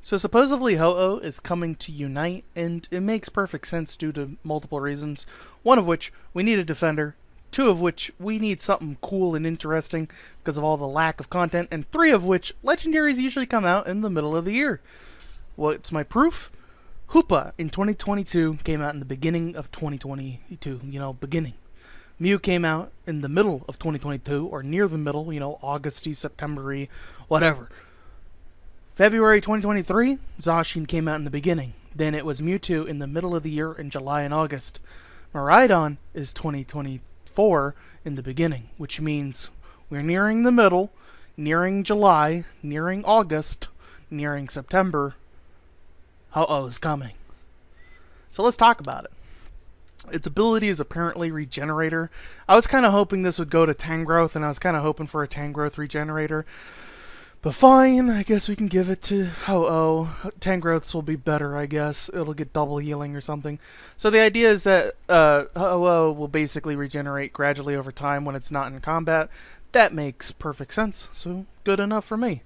So supposedly Ho-Oh is coming to Unite, and it makes perfect sense due to multiple reasons. One of which, we need a defender. Two of which, we need something cool and interesting because of all the lack of content. And three of which, legendaries usually come out in the middle of the year. What's my proof? Hoopa in 2022 came out in the beginning of 2022, beginning. Mew came out in the middle of 2022, or near the middle, August-y, September-y, whatever. February 2023, Zacian came out in the beginning. Then it was Mewtwo in the middle of the year in July and August. Miraidon is 2024 in the beginning, which means we're nearing the middle, nearing July, nearing August, nearing September. Ho-Oh is coming. So let's talk about it. Its ability is apparently Regenerator. I was kind of hoping this would go to Tangrowth, and I was kind of hoping for a Tangrowth Regenerator. But fine, I guess we can give it to Ho-Oh. Tangrowths will be better, I guess. It'll get double healing or something. So the idea is that Ho-Oh will basically regenerate gradually over time when it's not in combat. That makes perfect sense, so good enough for me.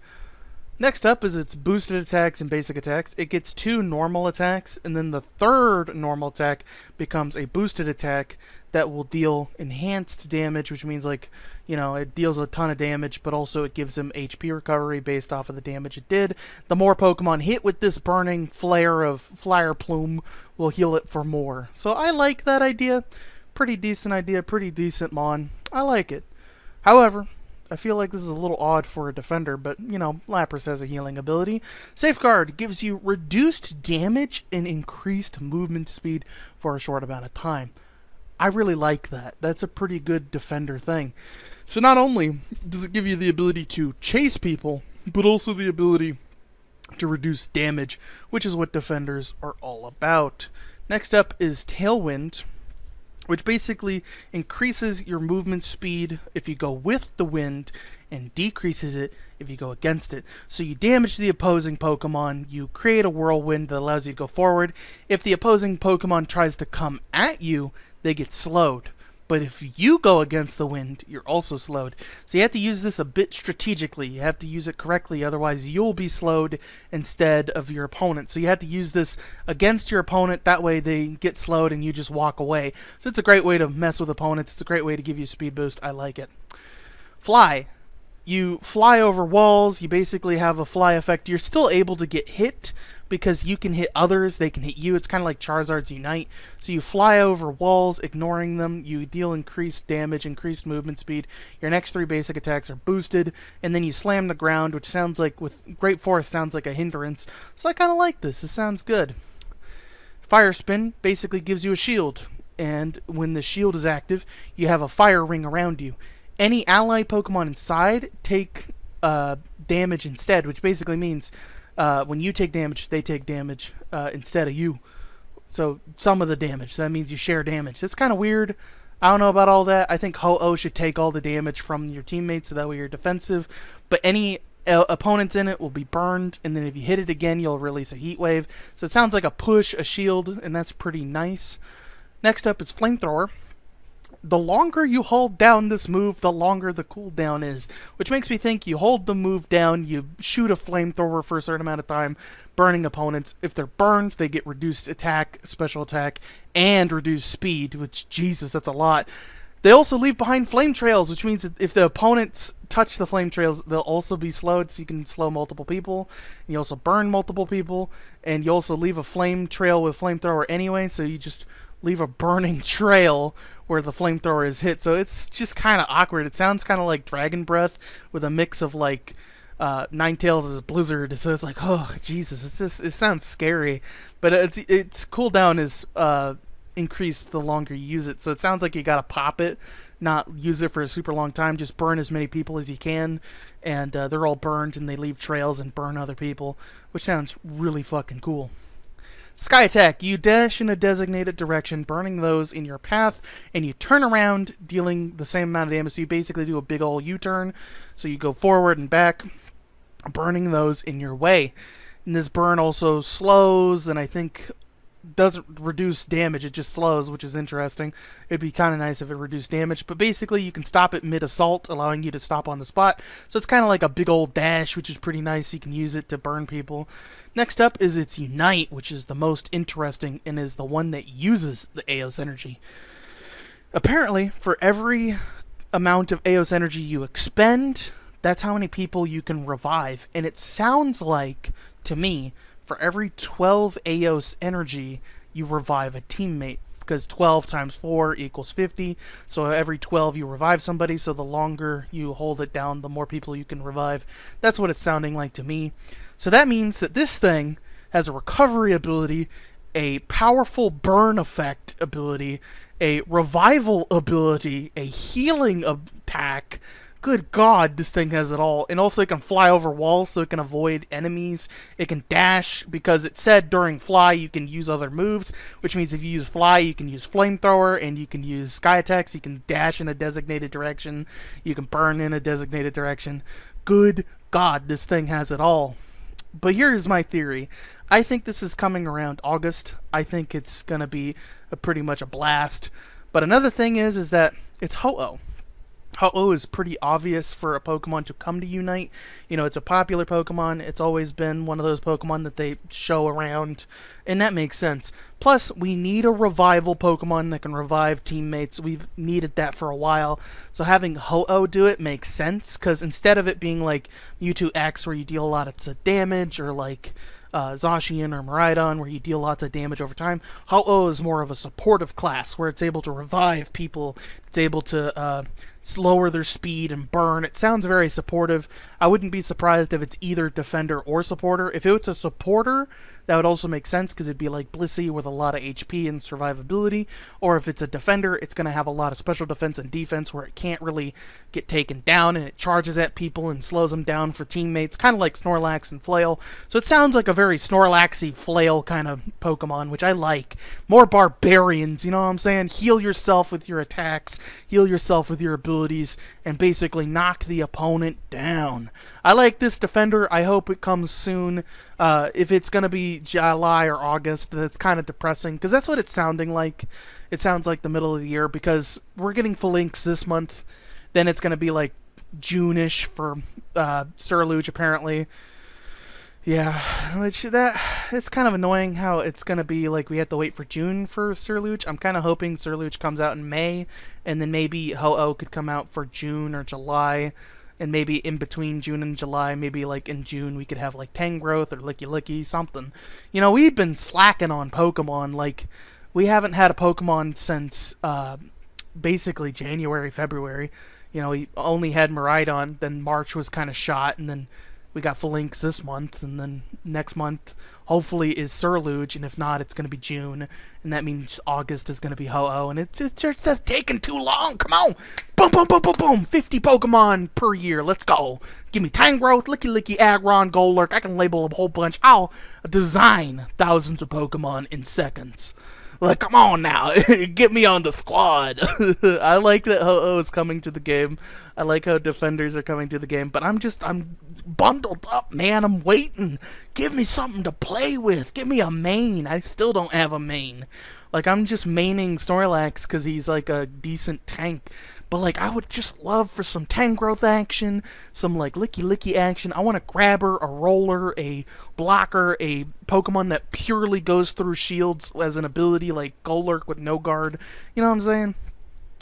Next up is its boosted attacks and basic attacks. It gets 2 normal attacks, and then the third normal attack becomes a boosted attack that will deal enhanced damage, which means, it deals a ton of damage, but also it gives him HP recovery based off of the damage it did. The more Pokemon hit with this burning flare of Flyer Plume will heal it for more. So I like that idea. Pretty decent idea, pretty decent mon. I like it. However, I feel like this is a little odd for a defender, but, Lapras has a healing ability. Safeguard gives you reduced damage and increased movement speed for a short amount of time. I really like that. That's a pretty good defender thing. So not only does it give you the ability to chase people, but also the ability to reduce damage, which is what defenders are all about. Next up is Tailwind, which basically increases your movement speed if you go with the wind and decreases it if you go against it. So you damage the opposing Pokemon, you create a whirlwind that allows you to go forward. If the opposing Pokemon tries to come at you, they get slowed. But if you go against the wind, you're also slowed. So you have to use this a bit strategically. You have to use it correctly, otherwise you'll be slowed instead of your opponent. So you have to use this against your opponent, that way they get slowed and you just walk away. So it's a great way to mess with opponents. It's a great way to give you a speed boost. I like it. Fly. You fly over walls, you basically have a fly effect. You're still able to get hit because you can hit others, they can hit you. It's kind of like Charizard's Unite. So you fly over walls, ignoring them, you deal increased damage, increased movement speed. Your next 3 basic attacks are boosted, and then you slam the ground, which sounds like, with Great Forest, sounds like a hindrance. So I kind of like this. This sounds good. Fire Spin basically gives you a shield, and when the shield is active, you have a fire ring around you. Any ally Pokemon inside take damage instead, which basically means when you take damage, they take damage instead of you. So some of the damage. So that means you share damage. That's kind of weird. I don't know about all that. I think Ho-Oh should take all the damage from your teammates so that way you're defensive. But any opponents in it will be burned, and then if you hit it again, you'll release a heat wave. So it sounds like a push, a shield, and that's pretty nice. Next up is Flamethrower. The longer you hold down this move, the longer the cooldown is, which makes me think you hold the move down, you shoot a flamethrower for a certain amount of time, burning opponents. If they're burned, they get reduced attack, special attack, and reduced speed, which, Jesus, that's a lot. They also leave behind flame trails, which means that if the opponents touch the flame trails, they'll also be slowed, so you can slow multiple people. And you also burn multiple people, and you also leave a flame trail with flamethrower anyway, so you just leave a burning trail where the flamethrower is hit. So it's just kind of awkward. It sounds kind of like Dragon Breath with a mix of Ninetales as Blizzard. So it's like, oh Jesus, it sounds scary. But its cooldown is increased the longer you use it. So it sounds like you gotta pop it, not use it for a super long time. Just burn as many people as you can, and they're all burned and they leave trails and burn other people, which sounds really fucking cool. Sky Attack. You dash in a designated direction, burning those in your path, and you turn around, dealing the same amount of damage. So you basically do a big ol' U-turn. So you go forward and back, burning those in your way. And this burn also slows, and I think doesn't reduce damage, it just slows, which is interesting. It'd be kind of nice if it reduced damage, but basically you can stop it mid-assault, allowing you to stop on the spot. So it's kind of like a big old dash, which is pretty nice. You can use it to burn people. Next up is its Unite, which is the most interesting and is the one that uses the Eos energy. Apparently, for every amount of Eos energy you expend, that's how many people you can revive. And it sounds like, to me, for every 12 Eos energy, you revive a teammate. Because 12 times 4 equals 50. So every 12 you revive somebody. So the longer you hold it down, the more people you can revive. That's what it's sounding like to me. So that means that this thing has a recovery ability, a powerful burn effect ability, a revival ability, a healing attack. Good God, this thing has it all. And also it can fly over walls so it can avoid enemies. It can dash because it said during fly you can use other moves, which means if you use fly you can use flamethrower and you can use sky attacks. You can dash in a designated direction. You can burn in a designated direction. Good God, this thing has it all. But here's my theory. I think this is coming around August. I think it's going to be pretty much a blast. But another thing is that it's Ho-Oh. Ho-Oh is pretty obvious for a Pokemon to come to Unite. You know, it's a popular Pokemon. It's always been one of those Pokemon that they show around, and that makes sense. Plus, we need a revival Pokemon that can revive teammates. We've needed that for a while. So having Ho-Oh do it makes sense, because instead of it being like Mewtwo X where you deal a lot of damage, or like Zacian or Miraidon where you deal lots of damage over time, Ho-Oh is more of a supportive class where it's able to revive people. It's able to lower their speed and burn. It sounds very supportive. I wouldn't be surprised if it's either defender or supporter. If it was a supporter, that would also make sense because it'd be like Blissey with a lot of HP and survivability. Or if it's a defender, it's going to have a lot of special defense and defense where it can't really get taken down and it charges at people and slows them down for teammates, kind of like Snorlax and Flail. So it sounds like a very Snorlaxy Flail kind of Pokemon, which I like. More barbarians, you know what I'm saying? Heal yourself with your attacks, heal yourself with your abilities, and basically knock the opponent down. I like this defender. I hope it comes soon. If it's going to be July or August, that's kind of depressing, because that's what it's sounding like. It sounds like the middle of the year, because we're getting Phalanx this month. Then it's going to be like June-ish for Surluge, apparently. Yeah, it's kind of annoying how it's going to be like we have to wait for June for Surluge. I'm kind of hoping Surluge comes out in May, and then maybe Ho-Oh could come out for June or July, and maybe in between June and July, maybe like in June we could have like Tangrowth or Licky, something. You know, we've been slacking on Pokemon. Like, we haven't had a Pokemon since basically January, February. You know, we only had Miraidon, then March was kind of shot, and then we got Phalanx this month, and then next month, hopefully, is Surluge, and if not, it's going to be June, and that means August is going to be Ho-Oh, and it's just taking too long. Come on! Boom, boom, boom, boom, boom! 50 Pokemon per year. Let's go. Give me Tangrowth, Licky, Aggron, Golurk. I can label a whole bunch. I'll design thousands of Pokemon in seconds. Like, come on now, get me on the squad. I like that Ho-Oh is coming to the game. I like how defenders are coming to the game, but I'm bundled up, man. I'm waiting. Give me something to play with. Give me a main. I still don't have a main. Like, I'm just maining Snorlax because he's like a decent tank. But, like, I would just love for some Tangrowth action, some, like, Licky action. I want a grabber, a roller, a blocker, a Pokemon that purely goes through shields as an ability, like Golurk with no guard. You know what I'm saying?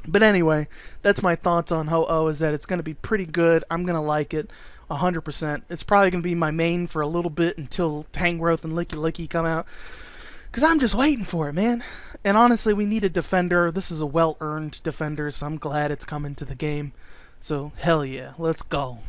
But anyway, that's my thoughts on Ho-Oh, is that it's going to be pretty good. I'm going to like it 100%. It's probably going to be my main for a little bit until Tangrowth and Licky come out. Because I'm just waiting for it, man. And honestly, we need a defender. This is a well-earned defender, so I'm glad it's coming to the game. So, hell yeah. Let's go.